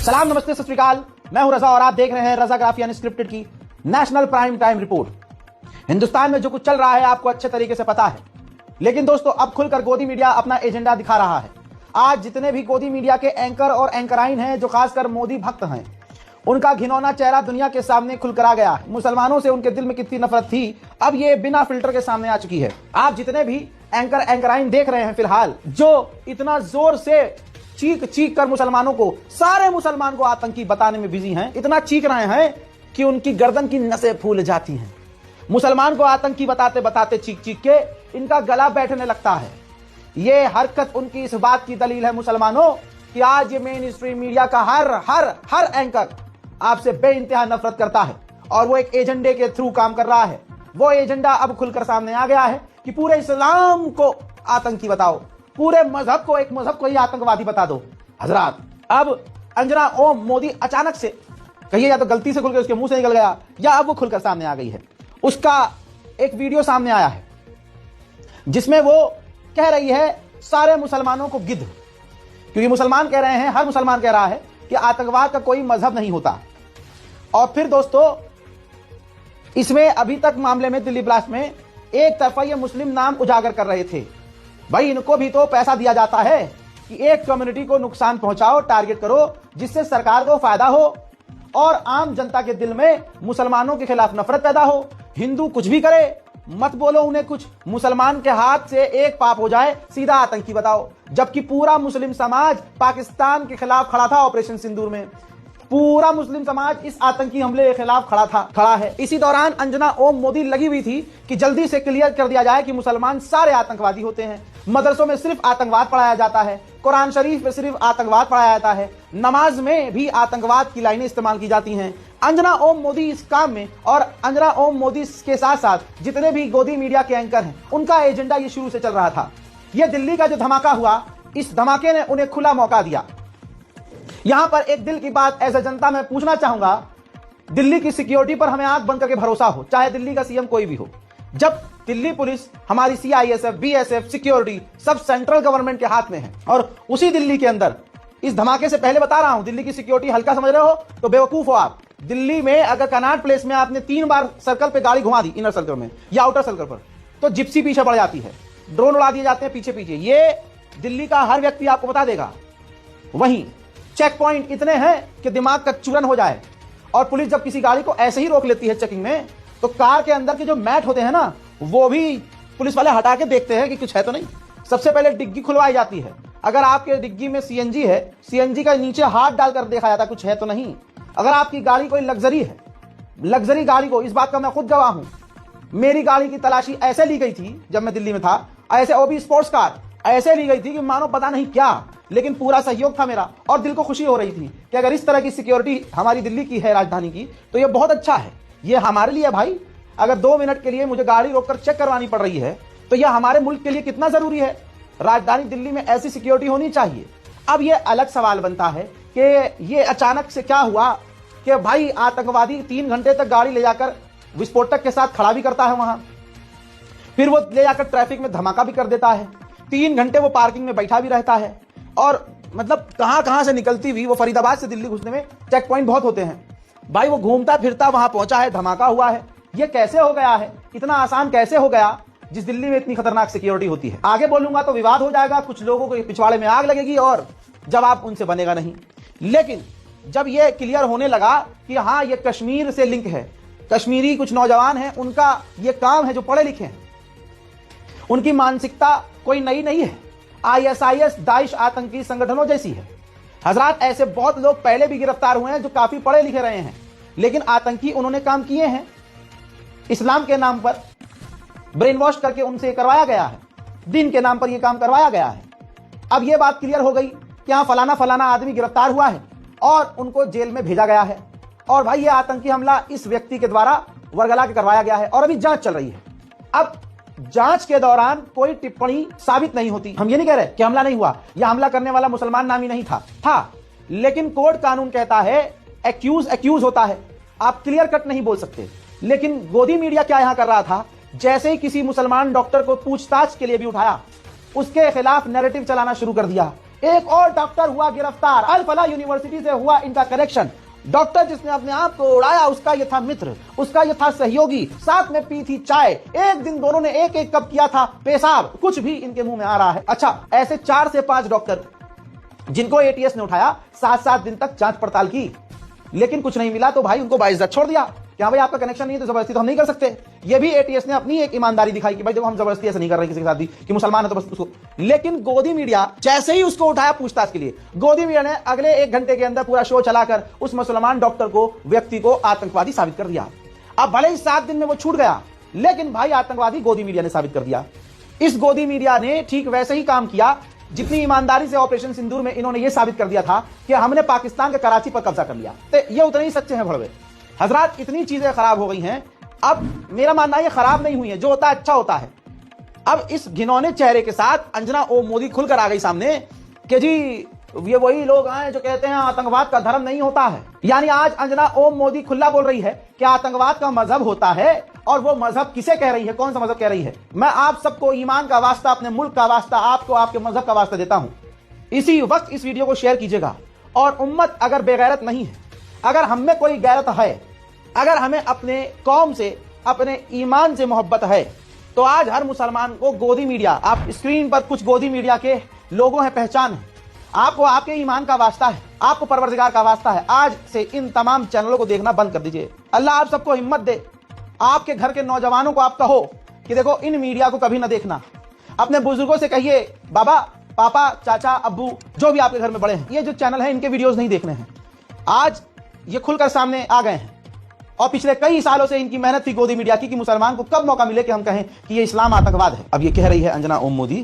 सलाम, नमस्ते, सत श्री अकाल। मैं हूं रजा और आप देख रहे हैं रजाग्राफी अनस्क्रिप्टेड की national prime time report. Hindustan में जो कुछ चल रहा है आपको अच्छे तरीके से पता है, लेकिन दोस्तों अब खुलकर गोदी मीडिया अपना एजेंडा दिखा रहा है। आज जितने भी गोदी मीडिया के एंकर और एंकराइन हैं जो खासकर मोदी भक्त हैं, उनका घिनौना चेहरा दुनिया के सामने खुलकर आ गया है। मुसलमानों से उनके दिल में कितनी नफरत थी, अब ये बिना फिल्टर के सामने आ चुकी है। आप जितने भी एंकर एंकराइन देख रहे हैं फिलहाल, जो इतना जोर से चीख चीख कर मुसलमानों को, सारे मुसलमान को आतंकी बताने में बिजी हैं, इतना चीख रहे हैं कि उनकी गर्दन की नसें फूल जाती हैं। मुसलमान को आतंकी बताते बताते चीख चीख के इनका गला बैठने लगता है। ये हरकत उनकी इस बात की दलील है मुसलमानों कि आज ये मेन स्ट्रीम मीडिया का हर एंकर आपसे बेइंतहा नफरत करता है और वो एक एजेंडे के थ्रू काम कर रहा है। वो एजेंडा अब खुलकर सामने आ गया है कि पूरे इस्लाम को आतंकी बताओ, पूरे मजहब को, एक मजहब को ही आतंकवादी बता दो। हजरात, अब अंजना ओम मोदी अचानक से, कहिए या तो गलती से खुल के उसके मुंह से निकल गया या अब वो खुलकर सामने आ गई है। उसका एक वीडियो सामने आया है जिसमें वो कह रही है सारे मुसलमानों को गिद्ध, क्योंकि मुसलमान कह रहे हैं, हर मुसलमान कह रहा है कि आतंकवाद का कोई मजहब नहीं होता। और फिर दोस्तों इसमें अभी तक मामले में दिल्ली ब्लास्ट में एक तरफा ये मुस्लिम नाम उजागर कर रहे थे। भाई इनको भी तो पैसा दिया जाता है कि एक कम्युनिटी को नुकसान पहुंचाओ, टारगेट करो, जिससे सरकार को फायदा हो और आम जनता के दिल में मुसलमानों के खिलाफ नफरत पैदा हो। हिंदू कुछ भी करे, मत बोलो उन्हें कुछ, मुसलमान के हाथ से एक पाप हो जाए सीधा आतंकी बताओ। जबकि पूरा मुस्लिम समाज पाकिस्तान के खिलाफ खड़ा था ऑपरेशन सिंदूर में, पूरा मुस्लिम समाज इस आतंकी हमले के खिलाफ खड़ा है। इसी दौरान अंजना ओम मोदी लगी हुई थी कि जल्दी से क्लियर कर दिया जाए कि मुसलमान सारे आतंकवादी होते हैं। मदरसों में सिर्फ आतंकवाद पढ़ाया जाता है, कुरान शरीफ में सिर्फ आतंकवाद पढ़ाया जाता है, नमाज में भी आतंकवाद की लाइनें इस्तेमाल की जाती हैं। अंजना ओम मोदी इस काम में, और अंजना ओम मोदी के साथ साथ जितने भी गोदी मीडिया के एंकर हैं, उनका एजेंडा ये शुरू से चल रहा था। ये दिल्ली का जो धमाका हुआ, इस धमाके ने उन्हें खुला मौका दिया। यहां पर एक दिल की बात एज ए जनता मैं पूछना चाहूंगा, दिल्ली की सिक्योरिटी पर हमें आंख बंद करके भरोसा हो, चाहे दिल्ली का सीएम कोई भी हो। जब दिल्ली पुलिस, हमारी सीआईएसएफ, बीएसएफ, सिक्योरिटी सब सेंट्रल गवर्नमेंट के हाथ में है, और उसी दिल्ली के अंदर इस धमाके से पहले बता रहा हूं, दिल्ली की सिक्योरिटी हल्का समझ रहे हो तो बेवकूफ हो आप। दिल्ली में अगर कनॉट प्लेस में आपने 3 बार सर्कल पे गाड़ी घुमा दी, इनर सर्कल में या आउटर सर्कल पर, तो जिप्सी पीछे पड़ जाती है, ड्रोन उड़ा दिए जाते हैं पीछे पीछे। ये दिल्ली का हर व्यक्ति आपको बता देगा। वहीं चेक पॉइंट इतने हैं कि दिमाग का चूरन हो जाए। और पुलिस जब किसी गाड़ी को ऐसे ही रोक लेती है चेकिंग में, तो कार के अंदर के जो मैट होते हैं ना, वो भी पुलिस वाले हटा के देखते हैं कि कुछ है तो नहीं। सबसे पहले डिग्गी खुलवाई जाती है। अगर आपके डिग्गी में सीएनजी है, सीएनजी का नीचे हाथ डालकर देखा जाता है कुछ है तो नहीं। अगर आपकी गाड़ी कोई लग्जरी है, लग्जरी गाड़ी को, इस बात का मैं खुद गवाह हूं, मेरी गाड़ी की तलाशी ऐसे ली गई थी जब मैं दिल्ली में था, ऐसे ओबी स्पोर्ट्स कार ऐसे ली गई थी कि मानो पता नहीं क्या, लेकिन पूरा सहयोग था मेरा और दिल को खुशी हो रही थी कि अगर इस तरह की सिक्योरिटी हमारी दिल्ली की है, राजधानी की, तो ये बहुत अच्छा है। ये हमारे लिए भाई, अगर 2 मिनट के लिए मुझे गाड़ी रोककर चेक करवानी पड़ रही है तो यह हमारे मुल्क के लिए कितना जरूरी है। राजधानी दिल्ली में ऐसी सिक्योरिटी होनी चाहिए। अब ये अलग सवाल बनता है कि ये अचानक से क्या हुआ कि भाई आतंकवादी 3 घंटे तक गाड़ी ले जाकर विस्फोटक के साथ खड़ा भी करता है वहां, फिर वो ले जाकर ट्रैफिक में धमाका भी कर देता है, 3 घंटे वो पार्किंग में बैठा भी रहता है, और मतलब कहां से निकलती हुई वो फरीदाबाद से दिल्ली घुसने में चेक पॉइंट बहुत होते हैं। भाई वो घूमता फिरता वहां पहुंचा है, धमाका हुआ है। ये कैसे हो गया है, इतना आसान कैसे हो गया जिस दिल्ली में इतनी खतरनाक सिक्योरिटी होती है। आगे बोलूंगा तो विवाद हो जाएगा, कुछ लोगों को पिछवाड़े में आग लगेगी और जवाब उनसे बनेगा नहीं। लेकिन जब ये क्लियर होने लगा कि हाँ ये कश्मीर से लिंक है, कश्मीरी कुछ नौजवान हैं, उनका ये काम है, जो पढ़े लिखे हैं, उनकी मानसिकता कोई नई नहीं है, आईएसआईएस दाइश आतंकी संगठनों जैसी है। हजरात, ऐसे बहुत लोग पहले भी गिरफ्तार हुए हैं जो काफी पढ़े लिखे रहे हैं, लेकिन आतंकी उन्होंने काम किए हैं। इस्लाम के नाम पर ब्रेन वॉश करके उनसे करवाया गया है, दीन के नाम पर यह काम करवाया गया है। अब यह बात क्लियर हो गई कि हाँ फलाना फलाना आदमी गिरफ्तार हुआ है और उनको जेल में भेजा गया है, और भाई ये आतंकी हमला इस व्यक्ति के द्वारा वर्गला के करवाया गया है और अभी जांच चल रही है। अब जांच के दौरान कोई टिप्पणी साबित नहीं होती। हम ये नहीं कह रहे कि हमला नहीं हुआ या हमला करने वाला मुसलमान नामी नहीं था, लेकिन कोड कानून कहता है एक्यूज होता है, आप क्लियर कट नहीं बोल सकते। लेकिन गोदी मीडिया क्या यहां कर रहा था, जैसे ही किसी मुसलमान डॉक्टर को पूछताछ के लिए भी उठाया, उसके खिलाफ नैरेटिव चलाना शुरू कर दिया एक और डॉक्टर हुआ गिरफ्तार, अल फला यूनिवर्सिटी से हुआ इनका कनेक्शन। डॉक्टर जिसने अपने आप को उड़ाया, उसका ये था मित्र, उसका ये था सहयोगी, साथ में पी थी चाय, एक दिन दोनों ने एक एक कप किया था पेशाब, कुछ भी इनके मुंह में आ रहा है। अच्छा, ऐसे 4 से 5 डॉक्टर जिनको एटीएस ने उठाया, 7-7 दिन तक जांच पड़ताल की, लेकिन कुछ नहीं मिला, तो भाई उनको बाइज्जत छोड़ दिया कि हाँ भाई आपका कनेक्शन नहीं है तो जबरदस्ती तो हम नहीं कर सकते। ये भी एटीएस ने अपनी एक ईमानदारी दिखाई कि भाई देखो हम जबरदस्ती ऐसे नहीं कर रहे किसी के साथ भी कि मुसलमान है तो बस उसको। लेकिन गोदी मीडिया जैसे ही उसको उठाया पूछताछ के लिए, गोदी मीडिया ने अगले 1 घंटे के अंदर पूरा शो चलाकर उस मुसलमान डॉक्टर को, व्यक्ति को आतंकवादी साबित कर दिया। अब भले ही 7 दिन में वो छूट गया, लेकिन भाई आतंकवादी गोदी मीडिया ने साबित कर दिया। इस गोदी मीडिया ने ठीक वैसे ही काम किया जितनी ईमानदारी से ऑपरेशन सिंदूर में इन्होंने ये साबित कर दिया था कि हमने पाकिस्तान के कराची पर कब्जा कर लिया। तो ये उतने ही सच्चे हैं भड़वे। हजरात, इतनी चीजें खराब हो गई हैं। अब मेरा मानना ये खराब नहीं हुई है, जो होता है अच्छा होता है। अब इस घिनौने चेहरे के साथ अंजना ओम मोदी खुलकर आ गई सामने कि जी ये वही लोग हैं जो कहते हैं आतंकवाद का धर्म नहीं होता है। यानी आज अंजना ओम मोदी खुला बोल रही है कि आतंकवाद का मजहब होता है, और वो मजहब किसे कह रही है, कौन सा मजहब कह रही है। मैं आप सबको ईमान का वास्ता, अपने मुल्क का वास्ता, आपको आपके मजहब का वास्ता देता हूं। इसी वक्त इस वीडियो को शेयर कीजिएगा। और उम्मत अगर बेगैरत नहीं है, अगर हम में कोई गैरत है, अगर हमें अपने कौम से, अपने ईमान से मोहब्बत है, तो आज हर मुसलमान को गोदी मीडिया, आप स्क्रीन पर कुछ गोदी मीडिया के लोगों हैं, पहचान है, आपको आपके ईमान का वास्ता है, आपको परवरदिगार का वास्ता है, आज से इन तमाम चैनलों को देखना बंद कर दीजिए। अल्लाह आप सबको हिम्मत दे। आपके घर के नौजवानों को आप कहो कि देखो इन मीडिया को कभी ना देखना। अपने बुजुर्गों से कहिए, बाबा, पापा, चाचा, अब्बू, जो भी आपके घर में बड़े हैं, ये जो चैनल है इनके वीडियोस नहीं देखने हैं। आज ये खुलकर सामने आ गए हैं, और पिछले कई सालों से इनकी मेहनत थी गोदी मीडिया की कि मुसलमान को कब मौका मिले कि हम कहें कि ये इस्लाम आतंकवाद है। अब ये कह रही है अंजना ओम मोदी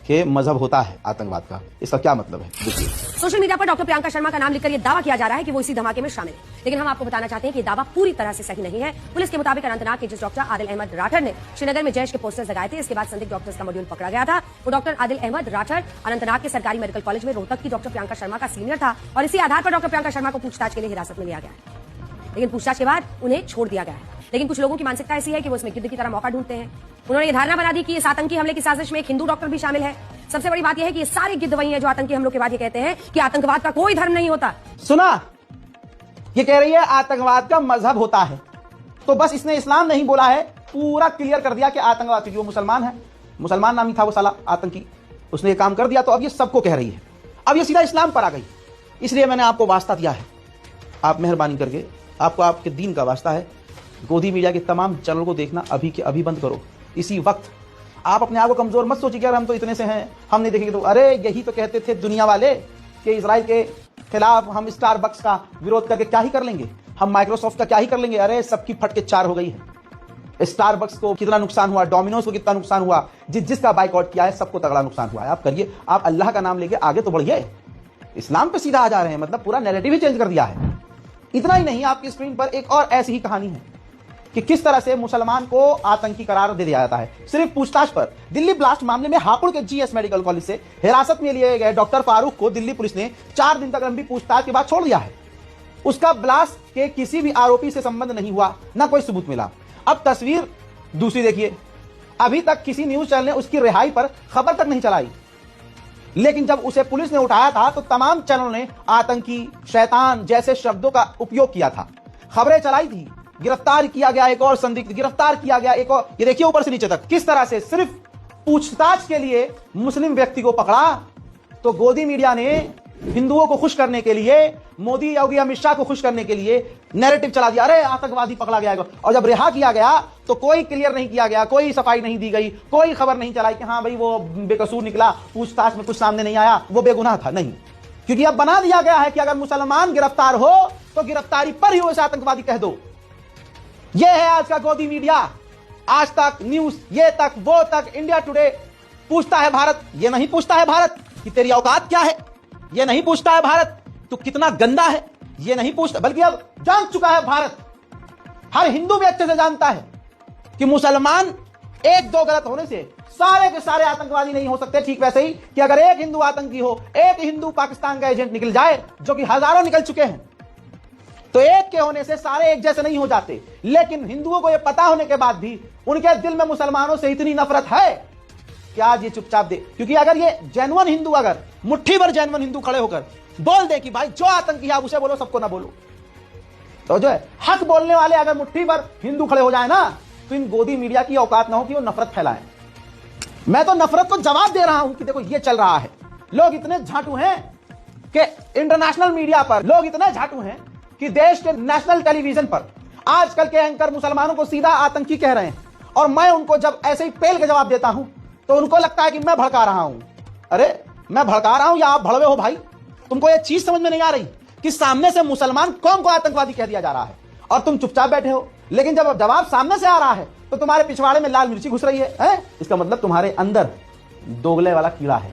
कि मजहब होता है आतंकवाद का। इसका क्या मतलब है, देखिए। सोशल मीडिया पर डॉक्टर प्रियंका शर्मा का नाम लिखकर यह दावा किया जा रहा है कि वो इसी धमाके में शामिल है, लेकिन हम आपको बताना चाहते हैं कि दावा पूरी तरह से सही नहीं है। पुलिस के मुताबिक अनंतनाग के जिस डॉक्टर आदिल अहमद राठर ने श्रीनगर में जैश के पोस्टर्स लगाए थे, इसके बाद संदिग्ध डॉक्टर्स का मॉड्यूल पकड़ा गया था। वो डॉक्टर आदिल अहमद राठर अनंतनाग के सरकारी मेडिकल कॉलेज में रोहतक की डॉक्टर प्रियंका शर्मा का सीनियर था, और इसी आधार पर डॉक्टर प्रियंका शर्मा को पूछताछ के लिए हिरासत में लिया गया है। लेकिन पूछताछ के बाद उन्हें छोड़ दिया गया है। लेकिन कुछ लोगों की मानसिकता ऐसी है कि वो इसमें गिद्ध की तरह मौका ढूंढते हैं। उन्होंने ये धारणा बना दी कि इस आतंकी हमले की साजिश में एक हिंदू डॉक्टर भी शामिल है। सबसे बड़ी बात यह है कि ये सारे गिद्ध वही हैं जो आतंकी हमलों के बाद ये कहते हैं कि आतंकवाद का कोई धर्म नहीं होता। सुना, ये कह रही है आतंकवाद का मजहब होता है। तो बस इसने इस्लाम नहीं बोला है, पूरा क्लियर कर दिया कि आतंकवाद, क्योंकि वो मुसलमान है, मुसलमान नाम ही था वो साला आतंकी, उसने ये काम कर दिया। तो अब ये सबको कह रही है, अब ये सीधा इस्लाम पर आ गई। इसलिए मैंने आपको वास्ता दिया है, आप मेहरबानी करके, आपको आपके दीन का वास्ता है, गोदी मीडिया के तमाम चैनल को देखना अभी के अभी बंद करो। इसी वक्त आप अपने आप को कमजोर मत सोचिए कि यार हम तो इतने से हैं, हम नहीं देखेंगे तो। अरे यही तो कहते थे दुनिया वाले कि इजराइल के खिलाफ हम स्टारबक्स का विरोध करके क्या ही कर लेंगे, हम माइक्रोसॉफ्ट का क्या ही कर लेंगे। अरे सबकी फटके 4 हो गई है। स्टारबक्स को कितना नुकसान हुआ, डोमिनोज को कितना नुकसान हुआ, जिसका बाइकआउट किया है सबको तगड़ा नुकसान हुआ है। आप करिए, आप अल्लाह का नाम लेके आगे तो बढ़िए। इस्लाम पे सीधा आ जा रहे हैं, मतलब पूरा नैरेटिव ही चेंज कर दिया है। इतना ही नहीं, आपकी स्क्रीन पर एक और ऐसी ही कहानी है कि किस तरह से मुसलमान को आतंकी करार दे दिया जाता है सिर्फ पूछताछ पर। दिल्ली ब्लास्ट मामले में हापुड़ के जीएस मेडिकल कॉलेज से हिरासत में लिए गए डॉक्टर फारूक को दिल्ली पुलिस ने 4 दिन तक लंबी पूछताछ के बाद छोड़ दिया है। उसका ब्लास्ट के किसी भी आरोपी से संबंध नहीं हुआ, ना कोई सबूत मिला। अब तस्वीर दूसरी देखिए, अभी तक किसी न्यूज चैनल ने उसकी रिहाई पर खबर तक नहीं चलाई, लेकिन जब उसे पुलिस ने उठाया था तो तमाम चैनलों ने आतंकी, शैतान जैसे शब्दों का उपयोग किया था, खबरें चलाई थी। गिरफ्तार किया गया एक और संदिग्ध, गिरफ्तार किया गया एक और, ये देखिए ऊपर से नीचे तक किस तरह से सिर्फ पूछताछ के लिए मुस्लिम व्यक्ति को पकड़ा। तो गोदी मीडिया ने हिंदुओं को खुश करने के लिए, मोदी योगी अमित शाह को खुश करने के लिए नैरेटिव चला दिया, अरे आतंकवादी पकड़ा गया। और जब रिहा किया गया तो कोई क्लियर नहीं किया गया, कोई सफाई नहीं दी गई, कोई खबर नहीं चलाई कि हाँ भाई वो बेकसूर निकला, पूछताछ में कुछ सामने नहीं आया, वो बेगुनाह था। नहीं, क्योंकि अब बना दिया गया है कि अगर मुसलमान गिरफ्तार हो तो गिरफ्तारी पर ही उसे आतंकवादी कह दो। यह है आज का गोदी मीडिया, आज तक न्यूज, ये तक वो तक, इंडिया टुडे। पूछता है भारत, ये नहीं पूछता है भारत कि तेरी औकात क्या है, ये नहीं पूछता है भारत तू कितना गंदा है, ये नहीं पूछता, बल्कि अब जान चुका है भारत, हर हिंदू भी अच्छे से जानता है कि मुसलमान 1-2 गलत होने से सारे के सारे आतंकवादी नहीं हो सकते। ठीक वैसे ही कि अगर एक हिंदू आतंकी हो, एक हिंदू पाकिस्तान का एजेंट निकल जाए, जो कि हजारों निकल चुके हैं, तो एक के होने से सारे एक जैसे नहीं हो जाते। लेकिन हिंदुओं को यह पता होने के बाद भी उनके दिल में मुसलमानों से इतनी नफरत है कि आज ये चुपचाप दे, क्योंकि अगर ये जेन्युइन हिंदू, अगर मुट्ठी भर जेन्युइन हिंदू खड़े होकर बोल दे कि भाई जो आतंकी है आप उसे बोलो, सबको ना बोलो, तो जो है हक बोलने वाले अगर मुट्ठी भर हिंदू खड़े हो जाए ना, तो इन गोदी मीडिया की औकात ना हो कि वो नफरत फैलाएं। मैं तो नफरत को जवाब दे रहा हूं कि देखो ये चल रहा है। लोग इतने झाटू हैं कि इंटरनेशनल मीडिया पर लोग इतने झाटू हैं कि देश के नेशनल टेलीविजन पर आजकल के एंकर मुसलमानों को सीधा आतंकी कह रहे हैं, और मैं उनको जब ऐसे ही पेल के जवाब देता हूं तो उनको लगता है कि मैं भड़का रहा हूं। अरे मैं भड़का रहा हूं या आप भड़वे हो भाई? तुमको ये चीज समझ में नहीं आ रही कि सामने से मुसलमान कौन को आतंकवादी कह दिया जा रहा है और तुम चुपचाप बैठे हो, लेकिन जब जवाब सामने से आ रहा है तो तुम्हारे पिछवाड़े में लाल मिर्ची घुस रही है? इसका मतलब तुम्हारे अंदर दोगले वाला कीड़ा है।